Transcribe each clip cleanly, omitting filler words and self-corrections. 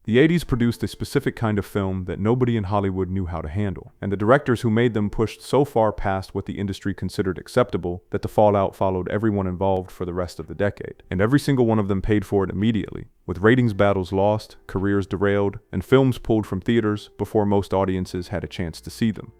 The 80s produced a specific kind of film that nobody in Hollywood knew how to handle, and the directors who made them pushed so far past what the industry considered acceptable that the fallout followed everyone involved for the rest of the decade. And every single one of them paid for it immediately, with ratings battles lost, careers derailed, and films pulled from theaters before most audiences had a chance to see them.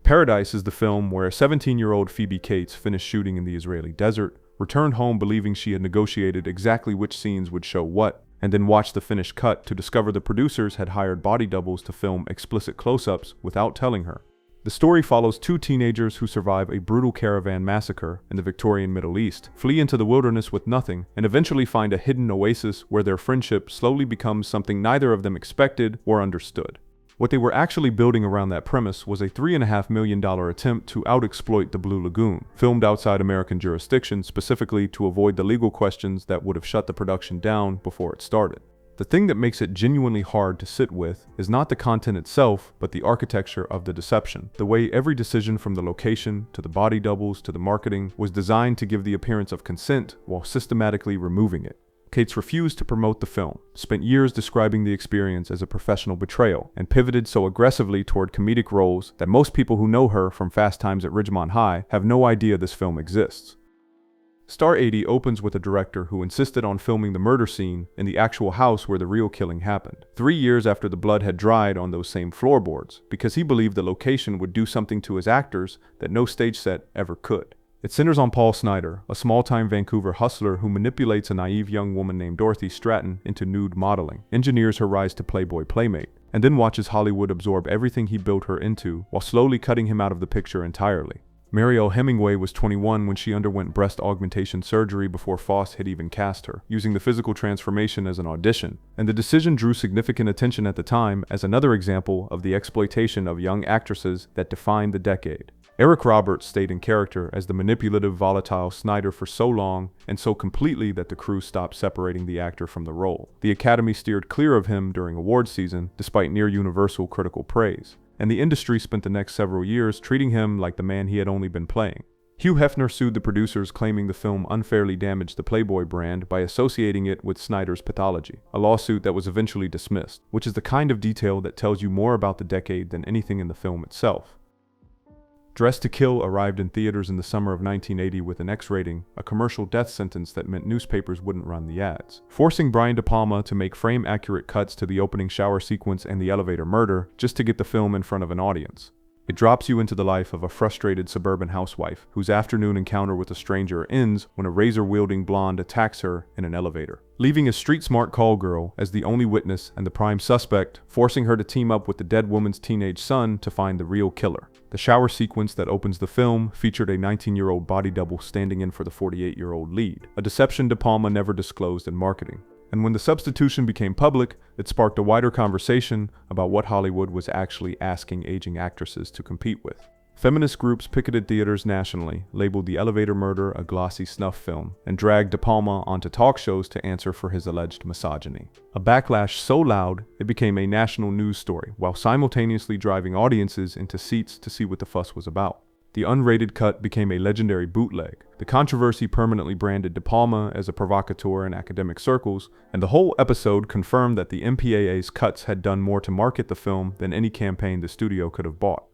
Paradise is the film where a 17-year-old Phoebe Cates finished shooting in the Israeli desert, returned home believing she had negotiated exactly which scenes would show what, and then watched the finished cut to discover the producers had hired body doubles to film explicit close-ups without telling her. The story follows two teenagers who survive a brutal caravan massacre in the Victorian Middle East, flee into the wilderness with nothing, and eventually find a hidden oasis where their friendship slowly becomes something neither of them expected or understood. What they were actually building around that premise was a $3.5 million attempt to out-exploit the Blue Lagoon, filmed outside American jurisdiction specifically to avoid the legal questions that would have shut the production down before it started. The thing that makes it genuinely hard to sit with is not the content itself, but the architecture of the deception. The way every decision from the location, to the body doubles, to the marketing, was designed to give the appearance of consent while systematically removing it. Cates refused to promote the film, spent years describing the experience as a professional betrayal, and pivoted so aggressively toward comedic roles that most people who know her from Fast Times at Ridgemont High have no idea this film exists. Star 80 opens with a director who insisted on filming the murder scene in the actual house where the real killing happened, 3 years after the blood had dried on those same floorboards, because he believed the location would do something to his actors that no stage set ever could. It centers on Paul Snider, a small-time Vancouver hustler who manipulates a naive young woman named Dorothy Stratten into nude modeling, engineers her rise to Playboy playmate, and then watches Hollywood absorb everything he built her into while slowly cutting him out of the picture entirely. Mariel Hemingway was 21 when she underwent breast augmentation surgery before Foss had even cast her, using the physical transformation as an audition, and the decision drew significant attention at the time as another example of the exploitation of young actresses that defined the decade. Eric Roberts stayed in character as the manipulative, volatile Snider for so long and so completely that the crew stopped separating the actor from the role. The Academy steered clear of him during awards season, despite near-universal critical praise, and the industry spent the next several years treating him like the man he had only been playing. Hugh Hefner sued the producers, claiming the film unfairly damaged the Playboy brand by associating it with Snider's pathology, a lawsuit that was eventually dismissed, which is the kind of detail that tells you more about the decade than anything in the film itself. Dressed to Kill arrived in theaters in the summer of 1980 with an X rating, a commercial death sentence that meant newspapers wouldn't run the ads, forcing Brian De Palma to make frame-accurate cuts to the opening shower sequence and the elevator murder just to get the film in front of an audience. It drops you into the life of a frustrated suburban housewife whose afternoon encounter with a stranger ends when a razor-wielding blonde attacks her in an elevator, leaving a street-smart call girl as the only witness and the prime suspect, forcing her to team up with the dead woman's teenage son to find the real killer. The shower sequence that opens the film featured a 19-year-old body double standing in for the 48-year-old lead, a deception De Palma never disclosed in marketing. And when the substitution became public, it sparked a wider conversation about what Hollywood was actually asking aging actresses to compete with. Feminist groups picketed theaters nationally, labeled The Elevator Murder a glossy snuff film, and dragged De Palma onto talk shows to answer for his alleged misogyny. A backlash so loud, it became a national news story, while simultaneously driving audiences into seats to see what the fuss was about. The unrated cut became a legendary bootleg. The controversy permanently branded De Palma as a provocateur in academic circles, and the whole episode confirmed that the MPAA's cuts had done more to market the film than any campaign the studio could have bought.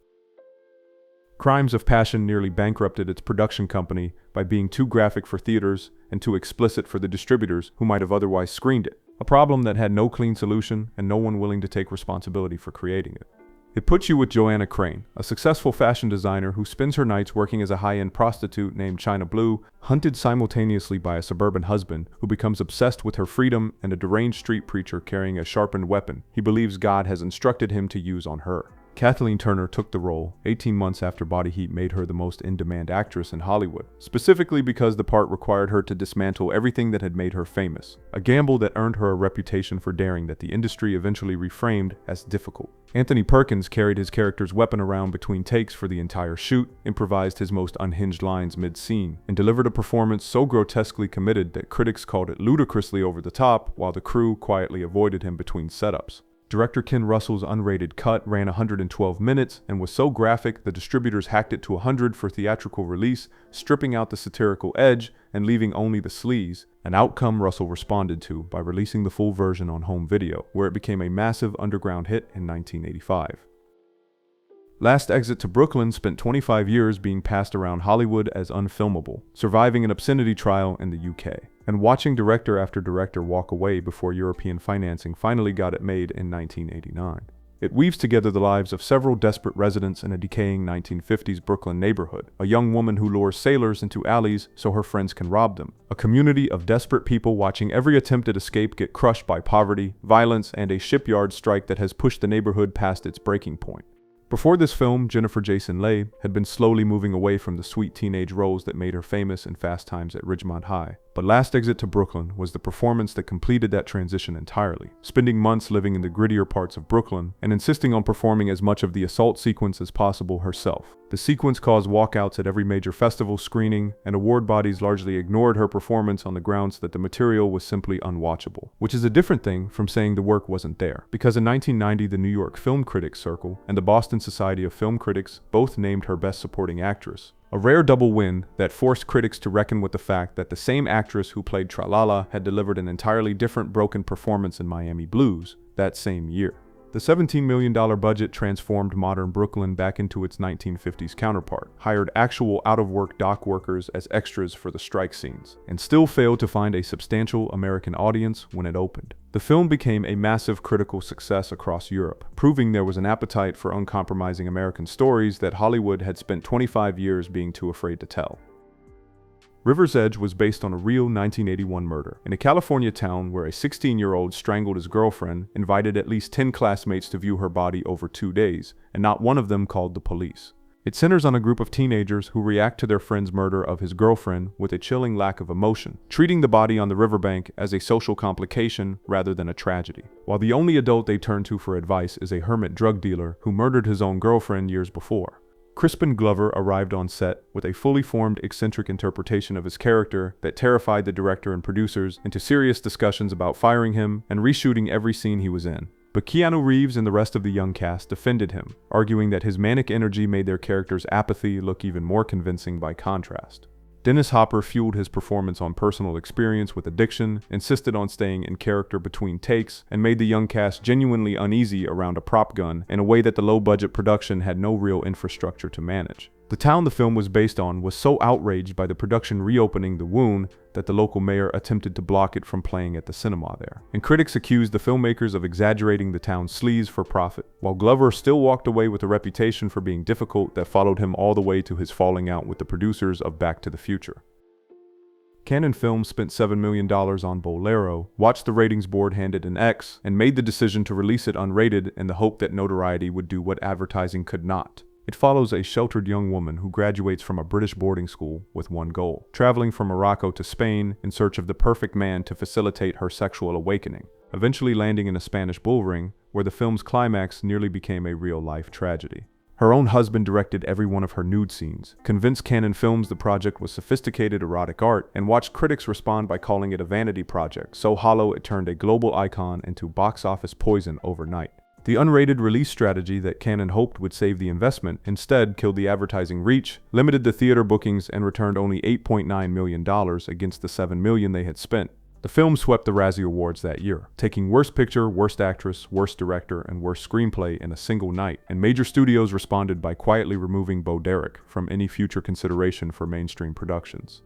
Crimes of Passion nearly bankrupted its production company by being too graphic for theaters and too explicit for the distributors who might have otherwise screened it, a problem that had no clean solution and no one willing to take responsibility for creating it. It puts you with Joanna Crane, a successful fashion designer who spends her nights working as a high-end prostitute named China Blue, hunted simultaneously by a suburban husband who becomes obsessed with her freedom and a deranged street preacher carrying a sharpened weapon he believes God has instructed him to use on her. Kathleen Turner took the role 18 months after Body Heat made her the most in-demand actress in Hollywood, specifically because the part required her to dismantle everything that had made her famous, a gamble that earned her a reputation for daring that the industry eventually reframed as difficult. Anthony Perkins carried his character's weapon around between takes for the entire shoot, improvised his most unhinged lines mid-scene, and delivered a performance so grotesquely committed that critics called it ludicrously over the top, while the crew quietly avoided him between setups. Director Ken Russell's unrated cut ran 112 minutes and was so graphic the distributors hacked it to 100 for theatrical release, stripping out the satirical edge and leaving only the sleaze, an outcome Russell responded to by releasing the full version on home video, where it became a massive underground hit in 1985. Last Exit to Brooklyn spent 25 years being passed around Hollywood as unfilmable, surviving an obscenity trial in the UK, and watching director after director walk away before European financing finally got it made in 1989. It weaves together the lives of several desperate residents in a decaying 1950s Brooklyn neighborhood, a young woman who lures sailors into alleys so her friends can rob them, a community of desperate people watching every attempt at escape get crushed by poverty, violence, and a shipyard strike that has pushed the neighborhood past its breaking point. Before this film, Jennifer Jason Leigh had been slowly moving away from the sweet teenage roles that made her famous in Fast Times at Ridgemont High. But Last Exit to Brooklyn was the performance that completed that transition entirely, spending months living in the grittier parts of Brooklyn and insisting on performing as much of the assault sequence as possible herself. The sequence caused walkouts at every major festival screening, and award bodies largely ignored her performance on the grounds that the material was simply unwatchable, which is a different thing from saying the work wasn't there, because in 1990 the New York Film Critics Circle and the Boston Society of Film Critics both named her Best Supporting Actress. A rare double win that forced critics to reckon with the fact that the same actress who played Tralala had delivered an entirely different broken performance in Miami Blues that same year. The $17 million budget transformed modern Brooklyn back into its 1950s counterpart, hired actual out-of-work dock workers as extras for the strike scenes, and still failed to find a substantial American audience when it opened. The film became a massive critical success across Europe, proving there was an appetite for uncompromising American stories that Hollywood had spent 25 years being too afraid to tell. River's Edge was based on a real 1981 murder in a California town where a 16-year-old strangled his girlfriend, invited at least 10 classmates to view her body over 2 days, and not one of them called the police. It centers on a group of teenagers who react to their friend's murder of his girlfriend with a chilling lack of emotion, treating the body on the riverbank as a social complication rather than a tragedy, while the only adult they turn to for advice is a hermit drug dealer who murdered his own girlfriend years before. Crispin Glover arrived on set with a fully formed, eccentric interpretation of his character that terrified the director and producers into serious discussions about firing him and reshooting every scene he was in. But Keanu Reeves and the rest of the young cast defended him, arguing that his manic energy made their character's apathy look even more convincing by contrast. Dennis Hopper fueled his performance on personal experience with addiction, insisted on staying in character between takes, and made the young cast genuinely uneasy around a prop gun in a way that the low-budget production had no real infrastructure to manage. The town the film was based on was so outraged by the production reopening the wound that the local mayor attempted to block it from playing at the cinema there. And critics accused the filmmakers of exaggerating the town's sleaze for profit, while Glover still walked away with a reputation for being difficult that followed him all the way to his falling out with the producers of Back to the Future. Cannon Films spent $7 million on Bolero, watched the ratings board hand it an X, and made the decision to release it unrated in the hope that notoriety would do what advertising could not. It follows a sheltered young woman who graduates from a British boarding school with one goal: traveling from Morocco to Spain in search of the perfect man to facilitate her sexual awakening, eventually landing in a Spanish bull ring where the film's climax nearly became a real-life tragedy. Her own husband directed every one of her nude scenes, convinced Cannon Films the project was sophisticated erotic art, and watched critics respond by calling it a vanity project so hollow it turned a global icon into box office poison overnight. The unrated release strategy that Cannon hoped would save the investment instead killed the advertising reach, limited the theater bookings, and returned only $8.9 million against the $7 million they had spent. The film swept the Razzie Awards that year, taking Worst Picture, Worst Actress, Worst Director, and Worst Screenplay in a single night, and major studios responded by quietly removing Bo Derek from any future consideration for mainstream productions.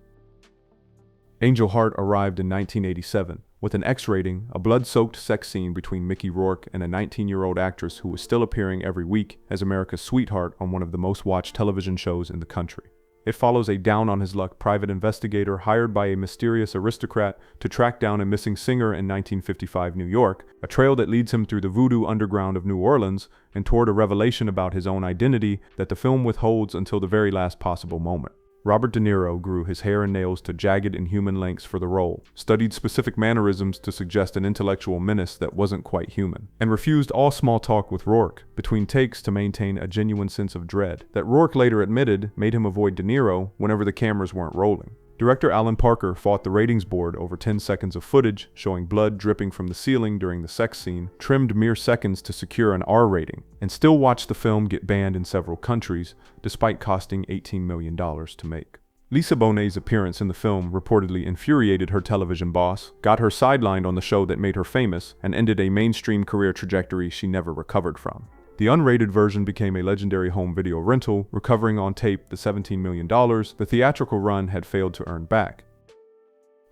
Angel Heart arrived in 1987. With an X rating, a blood-soaked sex scene between Mickey Rourke and a 19-year-old actress who was still appearing every week as America's sweetheart on one of the most-watched television shows in the country. It follows a down-on-his-luck private investigator hired by a mysterious aristocrat to track down a missing singer in 1955 New York, a trail that leads him through the voodoo underground of New Orleans and toward a revelation about his own identity that the film withholds until the very last possible moment. Robert De Niro grew his hair and nails to jagged inhuman lengths for the role, studied specific mannerisms to suggest an intellectual menace that wasn't quite human, and refused all small talk with Rourke between takes to maintain a genuine sense of dread that Rourke later admitted made him avoid De Niro whenever the cameras weren't rolling. Director Alan Parker fought the ratings board over 10 seconds of footage showing blood dripping from the ceiling during the sex scene, trimmed mere seconds to secure an R rating, and still watched the film get banned in several countries, despite costing $18 million to make. Lisa Bonet's appearance in the film reportedly infuriated her television boss, got her sidelined on the show that made her famous, and ended a mainstream career trajectory she never recovered from. The unrated version became a legendary home video rental, recovering on tape the $17 million the theatrical run had failed to earn back.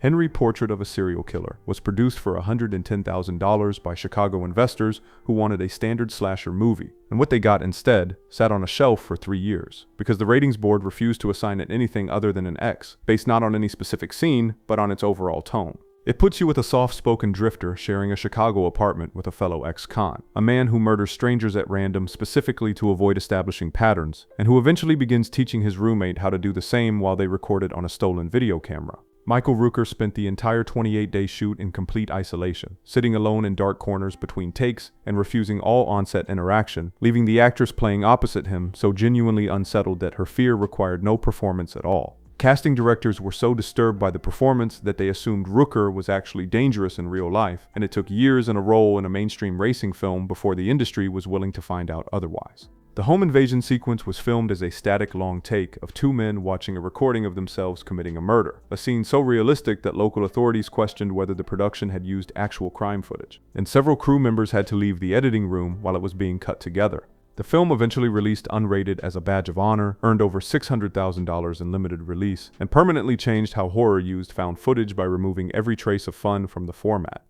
Henry Portrait of a Serial Killer was produced for $110,000 by Chicago investors who wanted a standard slasher movie, and what they got instead sat on a shelf for 3 years, because the ratings board refused to assign it anything other than an X, based not on any specific scene, but on its overall tone. It puts you with a soft-spoken drifter sharing a Chicago apartment with a fellow ex-con, a man who murders strangers at random specifically to avoid establishing patterns, and who eventually begins teaching his roommate how to do the same while they record it on a stolen video camera. Michael Rooker spent the entire 28-day shoot in complete isolation, sitting alone in dark corners between takes and refusing all on-set interaction, leaving the actress playing opposite him so genuinely unsettled that her fear required no performance at all. Casting directors were so disturbed by the performance that they assumed Rooker was actually dangerous in real life, and it took years and a role in a mainstream racing film before the industry was willing to find out otherwise. The home invasion sequence was filmed as a static long take of two men watching a recording of themselves committing a murder, a scene so realistic that local authorities questioned whether the production had used actual crime footage, and several crew members had to leave the editing room while it was being cut together. The film eventually released unrated as a badge of honor, earned over $600,000 in limited release, and permanently changed how horror used found footage by removing every trace of fun from the format.